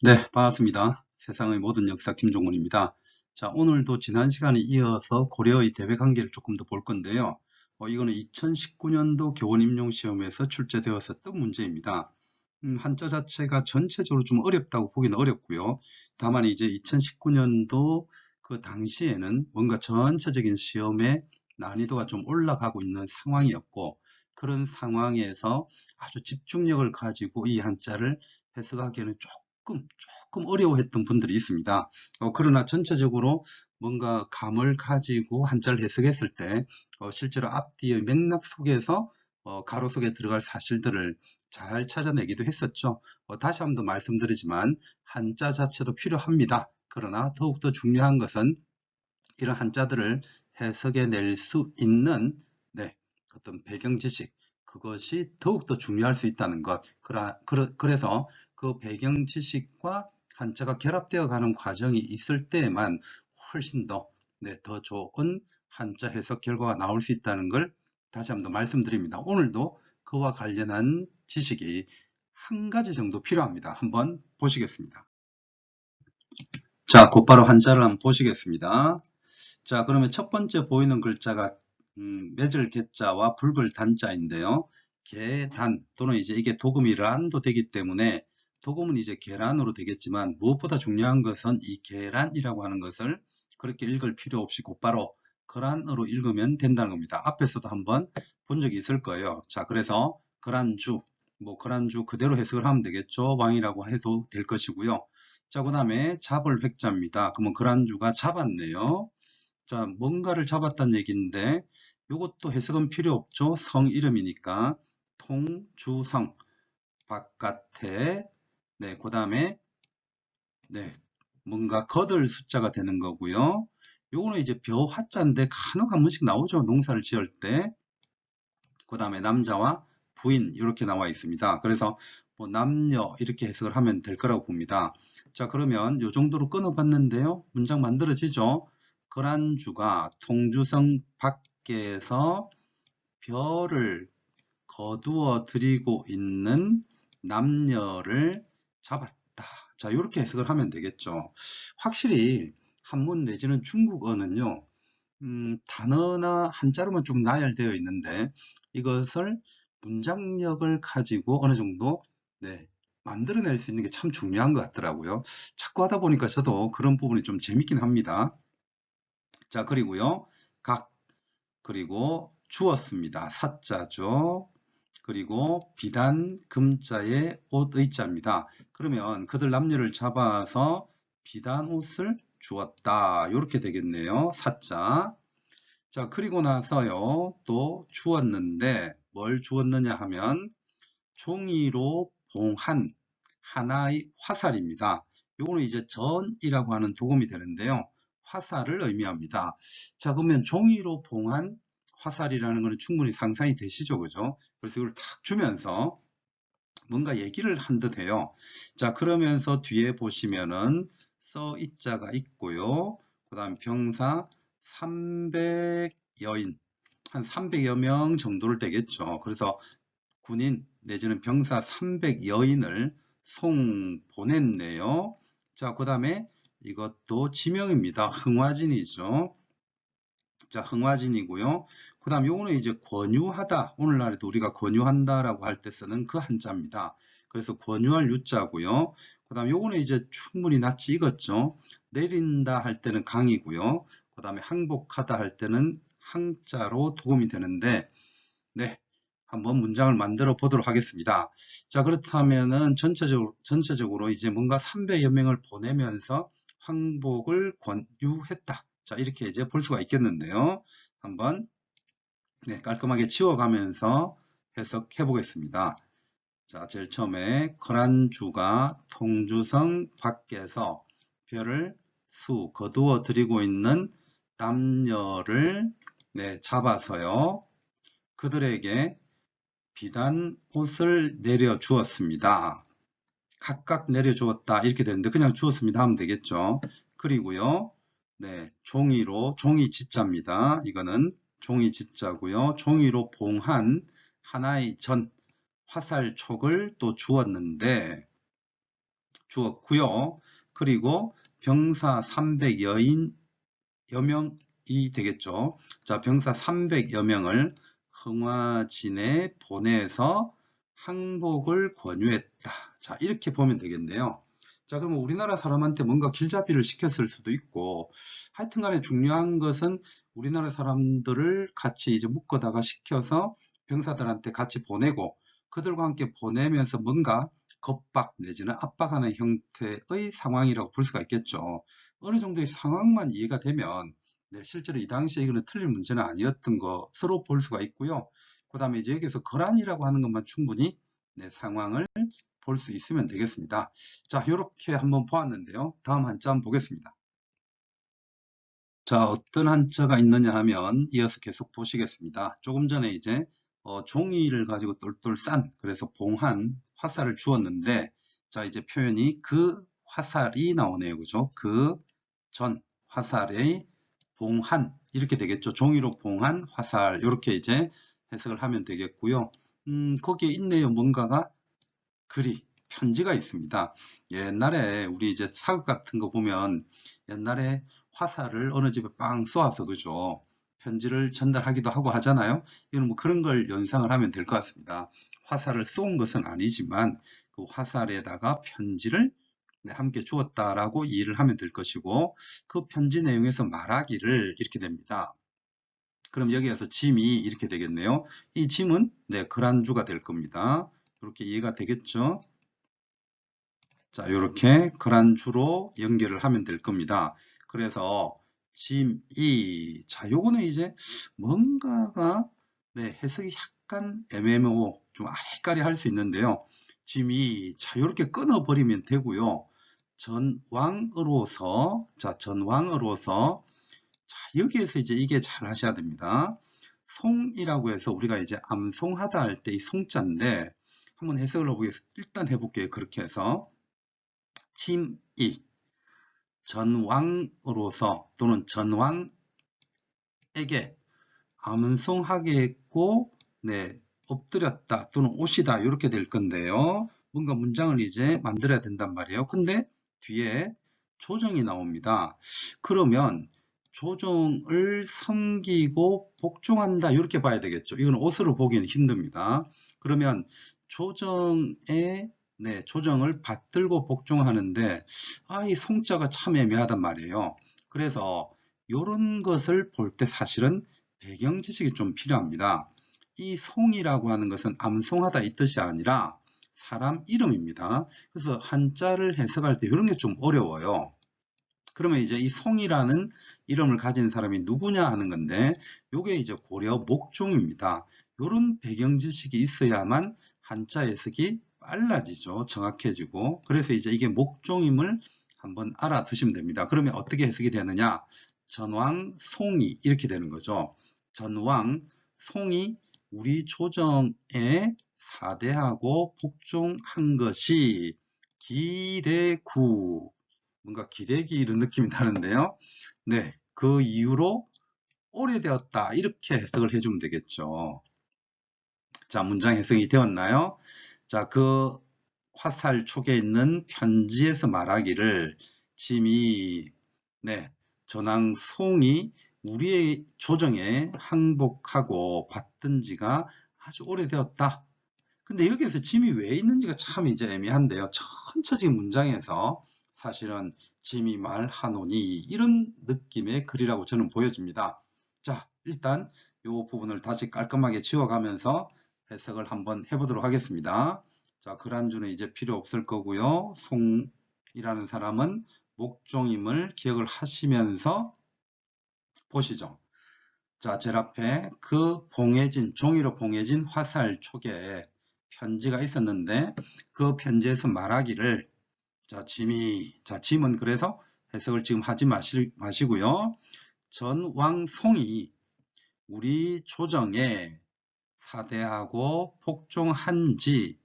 네, 반갑습니다. 세상의 모든 역사 김종훈입니다. 자, 오늘도 지난 시간에 이어서 고려의 대외 관계를 조금 더 볼 건데요. 이거는 2019년도 교원 임용 시험에서 출제되었었던 문제입니다. 한자 자체가 전체적으로 좀 어렵다고 보기는 어렵고요. 다만 이제 2019년도 그 당시에는 뭔가 전체적인 시험의 난이도가 좀 올라가고 있는 상황이었고, 그런 상황에서 아주 집중력을 가지고 이 한자를 해석하기에는 조금 어려워했던 분들이 있습니다. 그러나 전체적으로 뭔가 감을 가지고 한자를 해석했을 때 실제로 앞뒤의 맥락 속에서 가로 속에 들어갈 사실들을 잘 찾아내기도 했었죠. 다시 한번 더 말씀드리지만 한자 자체도 필요합니다. 그러나 더욱더 중요한 것은 이런 한자들을 해석해 낼 수 있는 어떤 배경 지식, 그것이 더욱더 중요할 수 있다는 것. 그래서 그 배경 지식과 한자가 결합되어 가는 과정이 있을 때에만 훨씬 더 좋은 한자 해석 결과가 나올 수 있다는 걸 다시 한번 더 말씀드립니다. 오늘도 그와 관련한 지식이 한 가지 정도 필요합니다. 한번 보시겠습니다. 자, 곧바로 한자를 한번 보시겠습니다. 자, 그러면 첫 번째 보이는 글자가 맺을 개자와 붉을 단자인데요. 계단 또는 이제 이게 도금이 란도 되기 때문에 도금은 이제 계란으로 되겠지만 무엇보다 중요한 것은 이 계란이라고 하는 것을 그렇게 읽을 필요 없이 곧바로 거란으로 읽으면 된다는 겁니다. 앞에서도 한번 본 적이 있을 거예요. 자, 그래서 거란주, 뭐 거란주 그대로 해석을 하면 되겠죠. 왕이라고 해도 될 것이고요. 자, 그 다음에 잡을 획자입니다. 그러면 거란주가 잡았네요. 자, 뭔가를 잡았다는 얘기인데 이것도 해석은 필요 없죠. 성 이름이니까 통주성 바깥에 그 다음에 뭔가 거들 숫자가 되는 거고요. 요거는 이제 벼화자인데 간혹 한 번씩 나오죠. 농사를 지을 때. 그 다음에 남자와 부인 이렇게 나와 있습니다. 그래서 뭐 남녀 이렇게 해석을 하면 될 거라고 봅니다. 자, 그러면 요 정도로 끊어봤는데요. 문장 만들어지죠. 거란주가 통주성 밖에서 별을 거두어 들이고 있는 남녀를 잡았다. 자, 이렇게 해석을 하면 되겠죠. 확실히 한문 내지는 중국어는요. 단어나 한자로만 쭉 나열되어 있는데 이것을 문장력을 가지고 어느 정도 만들어낼 수 있는 게 참 중요한 것 같더라고요. 자꾸 하다 보니까 저도 그런 부분이 좀 재밌긴 합니다. 자, 그리고요. 각, 그리고 주었습니다. 사자죠. 그리고 비단 금자의 옷 의자입니다. 그러면 그들 남녀를 잡아서 비단 옷을 주었다. 이렇게 되겠네요. 사자. 자, 그리고 나서요, 또 주었는데, 뭘 주었느냐 하면, 종이로 봉한 하나의 화살입니다. 요거는 이제 전이라고 하는 도금이 되는데요. 화살을 의미합니다. 자, 그러면 종이로 봉한 화살이라는 것은 충분히 상상이 되시죠, 그죠? 그래서 이걸 탁 주면서 뭔가 얘기를 한 듯 해요. 자, 그러면서 뒤에 보시면은 써이자가 있고요. 그 다음 병사 300여인, 한 300여 명 정도를 되겠죠. 그래서 군인 내지는 병사 300여인을 송 보냈네요. 자, 그 다음에 이것도 지명입니다. 흥화진이죠. 자, 흥화진이고요. 그 다음 요거는 이제 권유하다. 오늘날에도 우리가 권유한다라고 할 때 쓰는 그 한자입니다. 그래서 권유할 유자고요. 그 다음 요거는 이제 충분히 낯이 익었죠. 내린다 할 때는 강이고요. 그 다음에 항복하다 할 때는 항자로 도움이 되는데 한번 문장을 만들어 보도록 하겠습니다. 자, 그렇다면은 전체적으로 이제 뭔가 300여 명을 보내면서 항복을 권유했다. 자, 이렇게 이제 볼 수가 있겠는데요. 한번 깔끔하게 지워가면서 해석해 보겠습니다. 자, 제일 처음에 거란주가 통주성 밖에서 별을 거두어 들이고 있는 남녀를 잡아서요. 그들에게 비단 옷을 내려주었습니다. 각각 내려주었다 이렇게 되는데 그냥 주었습니다 하면 되겠죠. 그리고요. 종이로 종이 지자입니다. 이거는 종이 지자고요. 종이로 봉한 하나의 전 화살촉을 또 주었는데 주었고요. 그리고 병사 300여인 여명이 되겠죠. 자, 병사 300여 명을 흥화진에 보내서 항복을 권유했다. 자, 이렇게 보면 되겠네요. 자, 그러면 우리나라 사람한테 뭔가 길잡이를 시켰을 수도 있고, 하여튼 간에 중요한 것은 우리나라 사람들을 같이 이제 묶어다가 시켜서 병사들한테 같이 보내고, 그들과 함께 보내면서 뭔가 겁박 내지는 압박하는 형태의 상황이라고 볼 수가 있겠죠. 어느 정도의 상황만 이해가 되면 네, 실제로 이 당시에 이거는 틀린 문제는 아니었던 것으로 볼 수가 있고요. 그 다음에 이제 여기서 거란이라고 하는 것만 충분히 네, 상황을 볼 수 있으면 되겠습니다. 자, 이렇게 한번 보았는데요. 다음 한자 한번 보겠습니다. 자, 어떤 한자가 있느냐 하면 이어서 계속 보시겠습니다. 조금 전에 이제 종이를 가지고 똘똘 싼, 그래서 봉한 화살을 주었는데, 자, 이제 표현이 그 화살이 나오네요. 그죠? 그 전 화살의 봉한, 이렇게 되겠죠. 종이로 봉한 화살, 이렇게 이제 해석을 하면 되겠고요. 거기에 있네요. 뭔가가 글이, 편지가 있습니다. 옛날에 우리 이제 사극 같은 거 보면 옛날에 화살을 어느 집에 빵 쏘아서 그죠. 편지를 전달하기도 하고 하잖아요. 이건 뭐 그런 걸 연상을 하면 될 것 같습니다. 화살을 쏜 것은 아니지만 그 화살에다가 편지를 네, 함께 주었다라고 이해를 하면 될 것이고, 그 편지 내용에서 말하기를 이렇게 됩니다. 그럼 여기에서 짐이 이렇게 되겠네요. 이 짐은 네, 그란주가 될 겁니다. 이렇게 이해가 되겠죠? 자, 이렇게 그란주로 연결을 하면 될 겁니다. 그래서 짐이, 자, 요거는 이제 뭔가가 네, 해석이 약간 애매모, 좀 아리까리 할 수 있는데요. 짐이, 자, 이렇게 끊어버리면 되고요. 전왕으로서, 자, 전왕으로서, 자, 여기에서 이제 이게 잘 하셔야 됩니다. 송이라고 해서 우리가 이제 암송하다 할 때 이 송자인데, 한번 해석을 해보겠습니다. 일단 해볼게요. 그렇게 해서. 침이 전왕으로서 또는 전왕에게 암송하게 했고 네, 엎드렸다 또는 오시다 이렇게 될 건데요. 뭔가 문장을 이제 만들어야 된단 말이에요. 근데 뒤에 조정이 나옵니다. 그러면 조정을 섬기고 복종한다 이렇게 봐야 되겠죠. 이건 옷으로 보기는 힘듭니다. 그러면 조정에 네, 조정을 받들고 복종하는데 이 송자가 참 애매하단 말이에요. 그래서 이런 것을 볼 때 사실은 배경 지식이 좀 필요합니다. 이 송이라고 하는 것은 암송하다 이 뜻이 아니라 사람 이름입니다. 그래서 한자를 해석할 때 이런 게 좀 어려워요. 그러면 이제 이 송이라는 이름을 가진 사람이 누구냐 하는 건데, 요게 이제 고려 목종입니다. 이런 배경 지식이 있어야만 한자 해석이 빨라지죠. 정확해지고. 그래서 이제 이게 목종임을 한번 알아두시면 됩니다. 그러면 어떻게 해석이 되느냐? 전왕, 송이 이렇게 되는 거죠. 전왕, 송이 우리 조정에 사대하고 복종한 것이 기래구, 뭔가 기레기 이런 느낌이 나는데요. 네, 그 이후로 오래되었다 이렇게 해석을 해주면 되겠죠. 자, 문장 해석이 되었나요? 자, 그 화살 촉에 있는 편지에서 말하기를 짐이 네, 전왕 송이 우리의 조정에 항복하고 받던 지가 아주 오래되었다. 근데 여기에서 짐이 왜 있는지가 참 이제 애매한데요. 전체적인 문장에서 사실은 짐이 말하노니 이런 느낌의 글이라고 저는 보여집니다. 자, 일단 이 부분을 다시 깔끔하게 지워가면서 해석을 한번 해보도록 하겠습니다. 자, 그란주는 이제 필요 없을 거고요. 송이라는 사람은 목종임을 기억을 하시면서 보시죠. 자, 제일 앞에 그 봉해진, 종이로 봉해진 화살 촉에 편지가 있었는데 그 편지에서 말하기를 자, 짐은 그래서 해석을 지금 하지 마시고요. 전왕송이 우리 조정에 사대하고 복종한 지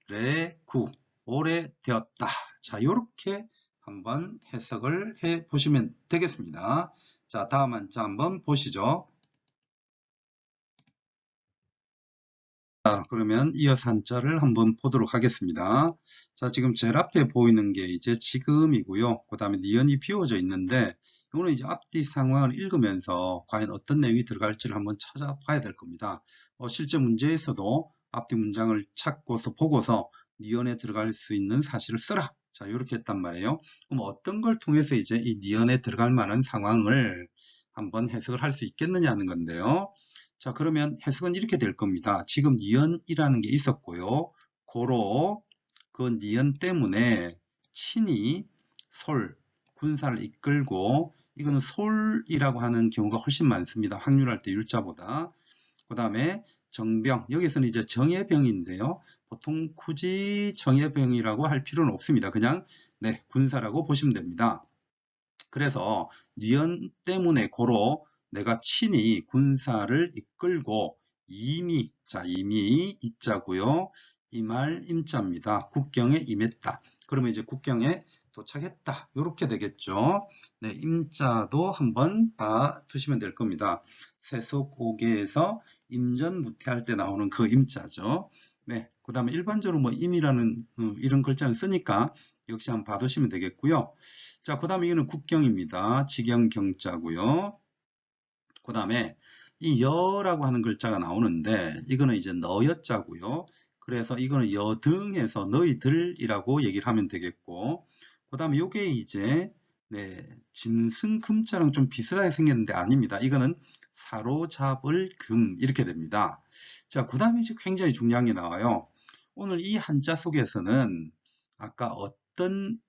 레구 오래되었다. 자, 이렇게 한번 해석을 해 보시면 되겠습니다. 자, 다음 한자 한번 보시죠. 자, 그러면 이어서 한자를 한번 보도록 하겠습니다. 자, 지금 제일 앞에 보이는 게 이제 지금이고요. 그 다음에 니은이 비워져 있는데, 이거는 이제 앞뒤 상황을 읽으면서 과연 어떤 내용이 들어갈지를 한번 찾아봐야 될 겁니다. 실제 문제에서도 앞뒤 문장을 찾고서 보고서 니은에 들어갈 수 있는 사실을 써라. 자, 이렇게 했단 말이에요. 그럼 어떤 걸 통해서 이제 이 니은에 들어갈 만한 상황을 한번 해석을 할 수 있겠느냐 하는 건데요. 자, 그러면 해석은 이렇게 될 겁니다. 지금 니은이라는 게 있었고요. 고로 그 니은 때문에 친히 솔, 군사를 이끌고, 이거는 솔이라고 하는 경우가 훨씬 많습니다. 확률할 때 율자보다. 그 다음에 정병, 여기서는 이제 정예병인데요. 보통 굳이 정예병이라고 할 필요는 없습니다. 그냥 네, 군사라고 보시면 됩니다. 그래서 니은 때문에 고로 내가 친히 군사를 이끌고 이미, 자, 이미 이자고요. 이 말 임자입니다. 국경에 임했다. 그러면 이제 국경에 도착했다. 이렇게 되겠죠. 네, 임자도 한번 봐두시면 될 겁니다. 세속오개에서 임전무태할 때 나오는 그 임자죠. 네, 그 다음에 일반적으로 뭐 임이라는 이런 글자를 쓰니까 역시 한번 봐두시면 되겠고요. 자, 그 다음에 이거는 국경입니다. 직영경자고요. 그 다음에 이 여라고 하는 글자가 나오는데 이거는 이제 너여자고요. 그래서 이거는 여등해서 너희들이라고 얘기를 하면 되겠고, 그 다음에 요게 이제 네, 짐승금자랑 좀 비슷하게 생겼는데 아닙니다. 이거는 사로잡을 금 이렇게 됩니다. 자, 그 다음에 이제 굉장히 중요한 게 나와요. 오늘 이 한자 속에서는 아까 어떤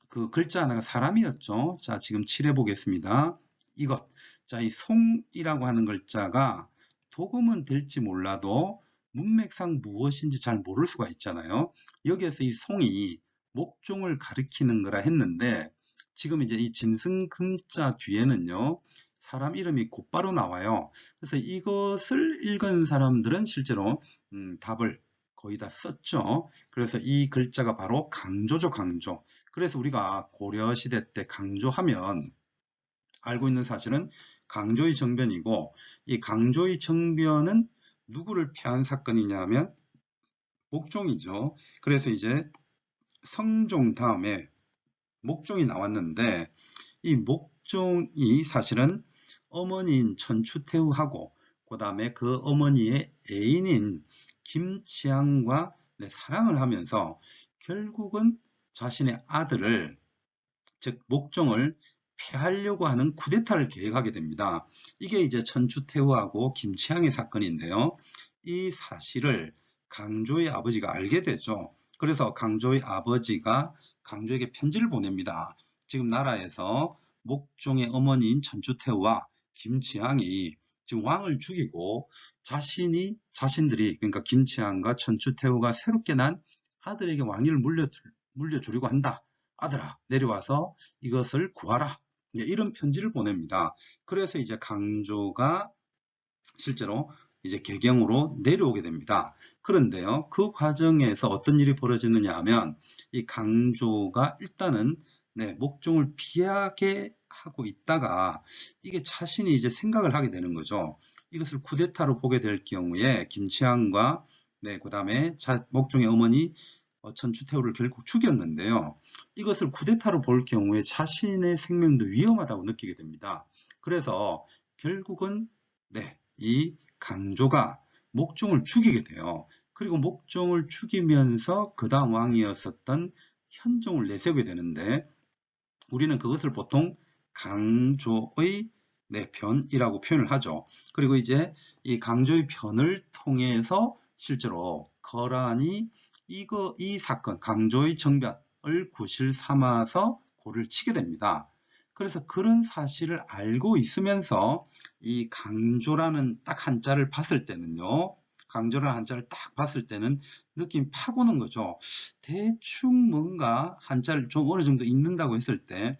그 글자 하나가 사람이었죠. 자, 지금 칠해 보겠습니다. 이것. 자, 이 송이라고 하는 글자가 도금은 될지 몰라도 문맥상 무엇인지 잘 모를 수가 있잖아요. 여기에서 이 송이 목종을 가리키는 거라 했는데 지금 이제 이 짐승금자 뒤에는요. 사람 이름이 곧바로 나와요. 그래서 이것을 읽은 사람들은 실제로 답을 거의 다 썼죠. 그래서 이 글자가 바로 강조죠, 강조. 그래서 우리가 고려시대 때 강조하면 알고 있는 사실은 강조의 정변이고, 이 강조의 정변은 누구를 폐한 사건이냐 하면 목종이죠. 그래서 이제 성종 다음에 목종이 나왔는데 이 목종이 사실은 어머니인 천추태후하고 그 다음에 그 어머니의 애인인 김치향과 사랑을 하면서 결국은 자신의 아들을, 즉 목종을 폐하려고 하는 쿠데타를 계획하게 됩니다. 이게 이제 천추태후하고 김치향의 사건인데요. 이 사실을 강조의 아버지가 알게 되죠. 그래서 강조의 아버지가 강조에게 편지를 보냅니다. 지금 나라에서 목종의 어머니인 천추태후와 김치향이 지금 왕을 죽이고 자신들이, 그러니까 김치향과 천추태후가 새롭게 난 아들에게 왕위를 물려주려고 한다. 아들아, 내려와서 이것을 구하라. 이런 편지를 보냅니다. 그래서 이제 강조가 실제로 이제 개경으로 내려오게 됩니다. 그런데요, 그 과정에서 어떤 일이 벌어지느냐 하면 이 강조가 일단은 목종을 피하게 하고 있다가 이게 자신이 이제 생각을 하게 되는 거죠. 이것을 쿠데타로 보게 될 경우에 김치향과 그 다음에 목종의 어머니 천추태후를 결국 죽였는데요. 이것을 쿠데타로 볼 경우에 자신의 생명도 위험하다고 느끼게 됩니다. 그래서 결국은 이 강조가 목종을 죽이게 돼요. 그리고 목종을 죽이면서 그 다음 왕이었었던 현종을 내세우게 되는데 우리는 그것을 보통 강조의 변이라고 표현을 하죠. 그리고 이제 이 강조의 변을 통해서 실제로 거란이 이 사건, 강조의 정변을 구실 삼아서 고를 치게 됩니다. 그래서 그런 사실을 알고 있으면서 이 강조라는 딱 한자를 봤을 때는요. 강조라는 한자를 딱 봤을 때는 느낌이 팍 오는 거죠. 대충 뭔가 한자를 좀 어느 정도 읽는다고 했을 때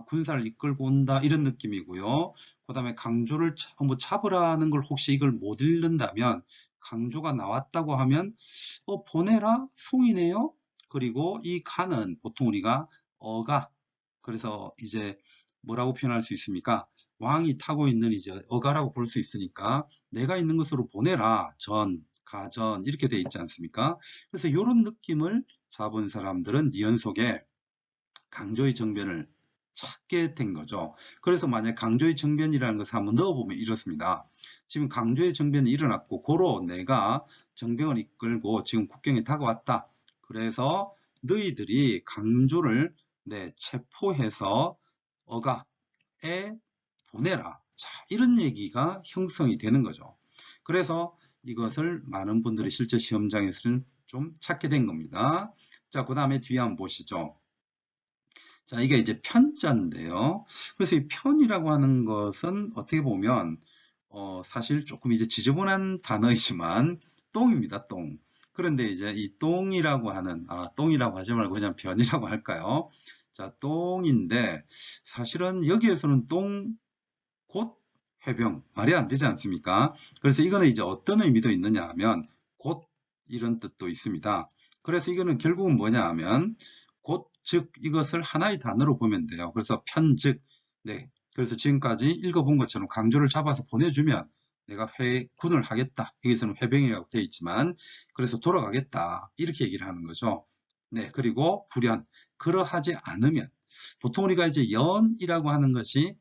군사를 이끌고 온다 이런 느낌이고요. 그 다음에 강조를 뭐 잡으라는 걸 혹시 이걸 못 읽는다면 강조가 나왔다고 하면 보내라 송이네요. 그리고 이 가는 보통 우리가 어가, 그래서 이제 뭐라고 표현할 수 있습니까? 왕이 타고 있는 이제 어가라고 볼 수 있으니까 내가 있는 것으로 보내라 전 가전 이렇게 돼 있지 않습니까? 그래서 이런 느낌을 잡은 사람들은 니은 속에 강조의 정변을 찾게 된 거죠. 그래서 만약 강조의 정변이라는 것을 한번 넣어보면 이렇습니다. 지금 강조의 정변이 일어났고 고로 내가 정병을 이끌고 지금 국경에 다가왔다. 그래서 너희들이 강조를 체포해서 어가에 보내라. 자, 이런 얘기가 형성이 되는 거죠. 그래서 이것을 많은 분들이 실제 시험장에서는 좀 찾게 된 겁니다. 자, 그 다음에 뒤에 한번 보시죠. 자, 이게 이제 편자인데요. 그래서 이 편이라고 하는 것은 어떻게 보면 사실 조금 이제 지저분한 단어이지만 똥입니다. 똥. 그런데 이제 이 똥이라고 하는 똥이라고 하지 말고 그냥 변이라고 할까요? 자, 똥인데 사실은 여기에서는 똥 곧 해병 말이 안 되지 않습니까? 그래서 이거는 이제 어떤 의미도 있느냐 하면 곧 이런 뜻도 있습니다. 그래서 이거는 결국은 뭐냐 하면 곧, 즉 이것을 하나의 단어로 보면 돼요. 그래서 편즉, 그래서 지금까지 읽어본 것처럼 강조를 잡아서 보내주면 내가 군을 하겠다. 여기서는 회병이라고 되어 있지만 그래서 돌아가겠다. 이렇게 얘기를 하는 거죠. 그리고 불연, 그러하지 않으면 보통 우리가 이제 연이라고 하는 것이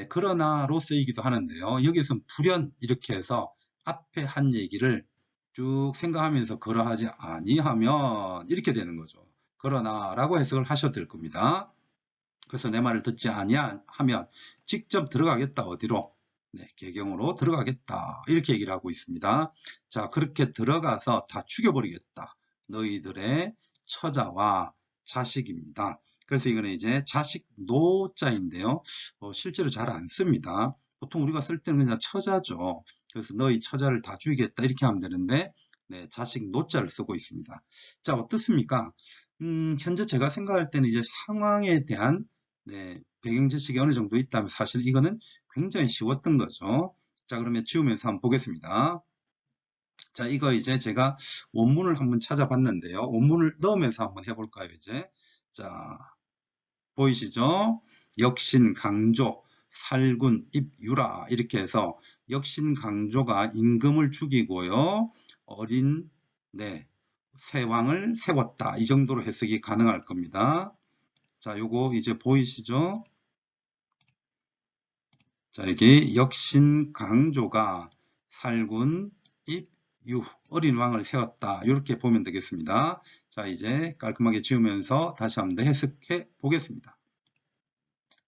그러나로 쓰이기도 하는데요. 여기서는 불연 이렇게 해서 앞에 한 얘기를 쭉 생각하면서 그러하지 아니하면 이렇게 되는 거죠. 그러나 라고 해석을 하셔도 될 겁니다. 그래서 내 말을 듣지 아니하면 직접 들어가겠다. 어디로? 개경으로 들어가겠다. 이렇게 얘기를 하고 있습니다. 자, 그렇게 들어가서 다 죽여버리겠다. 너희들의 처자와 자식입니다. 그래서 이거는 이제 자식 노자인데요. 실제로 잘 안 씁니다. 보통 우리가 쓸 때는 그냥 처자죠. 그래서 너희 처자를 다 죽이겠다 이렇게 하면 되는데 자식 노자를 쓰고 있습니다. 자, 어떻습니까? 현재 제가 생각할 때는 이제 상황에 대한 배경 지식이 어느 정도 있다면 사실 이거는 굉장히 쉬웠던 거죠. 자, 그러면 지우면서 한번 보겠습니다. 자, 이거 이제 제가 원문을 한번 찾아봤는데요. 원문을 넣으면서 한번 해볼까요, 이제? 자, 보이시죠? 역신 강조, 살군, 입유라 이렇게 해서 역신 강조가 임금을 죽이고요. 어린 세왕을 세웠다. 이 정도로 해석이 가능할 겁니다. 자, 요거 이제 보이시죠? 자, 여기 역신 강조가 살군, 입유, 어린 왕을 세웠다. 이렇게 보면 되겠습니다. 자, 이제 깔끔하게 지우면서 다시 한번 더 해석해 보겠습니다.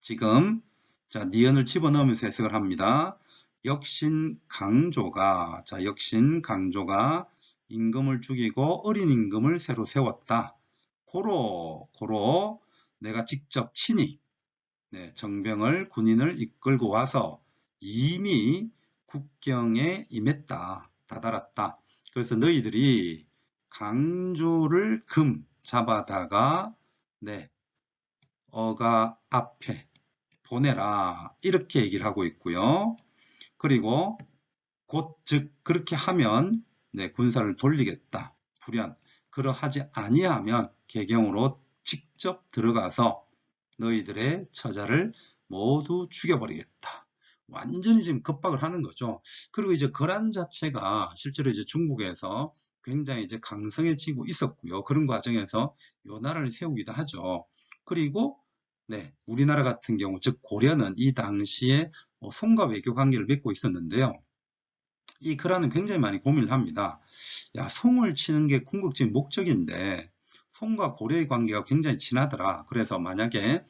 지금 자, 니은을 집어넣으면서 해석을 합니다. 역신 강조가 임금을 죽이고 어린 임금을 새로 세웠다. 고로 내가 직접 친히 정병을 군인을 이끌고 와서 이미 국경에 임했다. 다다랐다. 그래서 너희들이 강조를 잡아다가 어가 앞에 보내라. 이렇게 얘기를 하고 있고요. 그리고 곧 즉 그렇게 하면 군사를 돌리겠다. 불연 그러하지 아니하면 개경으로 직접 들어가서 너희들의 처자를 모두 죽여버리겠다. 완전히 지금 겁박을 하는 거죠. 그리고 이제 거란 자체가 실제로 이제 중국에서 굉장히 이제 강성해지고 있었고요. 그런 과정에서 요 나라를 세우기도 하죠. 그리고 우리나라 같은 경우 즉 고려는 이 당시에 송과 외교 관계를 맺고 있었는데요. 이 거란은 굉장히 많이 고민을 합니다. 야, 송을 치는 게 궁극적인 목적인데 송과 고려의 관계가 굉장히 친하더라. 그래서 만약에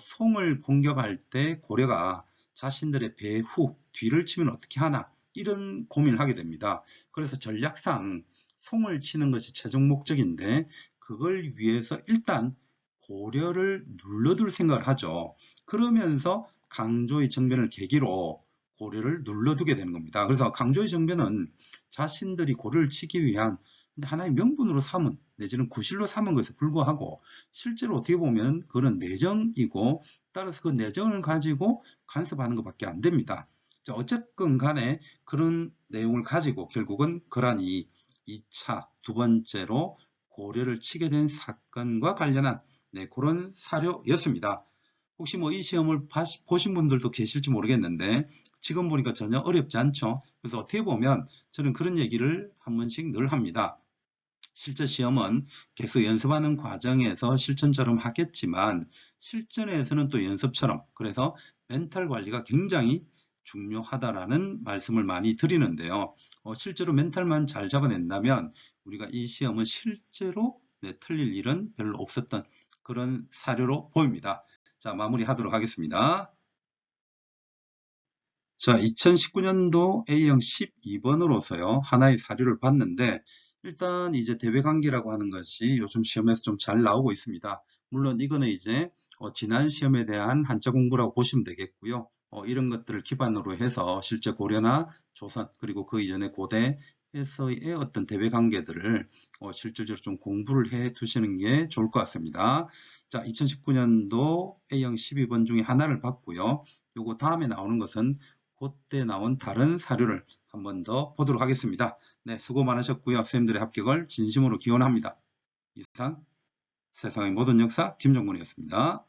송을 공격할 때 고려가 자신들의 배후 뒤를 치면 어떻게 하나 이런 고민을 하게 됩니다. 그래서 전략상 송을 치는 것이 최종 목적인데 그걸 위해서 일단 고려를 눌러둘 생각을 하죠. 그러면서 강조의 정변을 계기로 고려를 눌러두게 되는 겁니다. 그래서 강조의 정변은 자신들이 고려를 치기 위한 하나의 명분으로 삼은 내지는 구실로 삼은 것에 불구하고 실제로 어떻게 보면 그런 내정이고 따라서 그 내정을 가지고 간섭하는 것밖에 안 됩니다. 자, 어쨌건 간에 그런 내용을 가지고 결국은 거란이 2차 두 번째로 고려를 치게 된 사건과 관련한 그런 사료였습니다. 혹시 뭐 이 시험을 보신 분들도 계실지 모르겠는데 지금 보니까 전혀 어렵지 않죠. 그래서 어떻게 보면 저는 그런 얘기를 한 번씩 늘 합니다. 실제 시험은 계속 연습하는 과정에서 실전처럼 하겠지만 실전에서는 또 연습처럼, 그래서 멘탈 관리가 굉장히 중요하다라는 말씀을 많이 드리는데요. 실제로 멘탈만 잘 잡아낸다면 우리가 이 시험은 실제로 틀릴 일은 별로 없었던 그런 사례로 보입니다. 자, 마무리하도록 하겠습니다. 자, 2019년도 A형 12번으로서요, 하나의 사료를 봤는데, 일단 이제 대외관계라고 하는 것이 요즘 시험에서 좀 잘 나오고 있습니다. 물론 이거는 이제 지난 시험에 대한 한자 공부라고 보시면 되겠고요. 이런 것들을 기반으로 해서 실제 고려나 조선, 그리고 그 이전의 고대에서의 어떤 대외관계들을 실질적으로 좀 공부를 해 두시는 게 좋을 것 같습니다. 자, 2019년도 A형 12번 중에 하나를 봤고요. 요거 다음에 나오는 것은 그때 나온 다른 사료를 한 번 더 보도록 하겠습니다. 네, 수고 많으셨고요. 선생님들의 합격을 진심으로 기원합니다. 이상 세상의 모든 역사 김정문이었습니다.